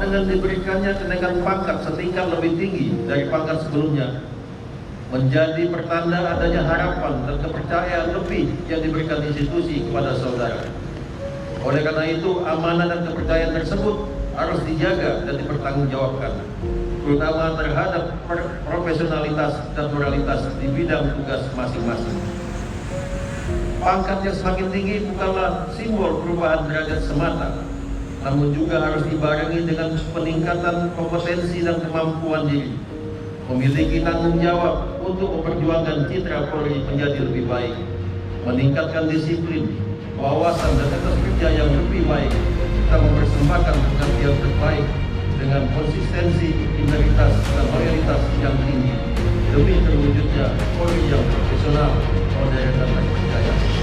dengan diberikannya kenaikan pangkat setingkat lebih tinggi dari pangkat sebelumnya menjadi pertanda adanya harapan dan kepercayaan lebih yang diberikan institusi kepada saudara. Oleh karena itu, amanah dan kepercayaan tersebut harus dijaga dan dipertanggungjawabkan, terutama terhadap profesionalitas dan moralitas di bidang tugas masing-masing. Pangkat yang semakin tinggi bukanlah simbol perubahan derajat semata, namun juga harus dibarengi dengan peningkatan kompetensi dan kemampuan diri, memiliki tanggung jawab untuk memperjuangkan citra Polri menjadi lebih baik, meningkatkan disiplin, wawasan dan etos kerja yang lebih baik, serta mempersembahkan pengabdian terbaik dengan konsistensi, integritas, dan loyalitas yang tinggi demi terwujudnya Polri yang profesional, modern, dan terpercaya.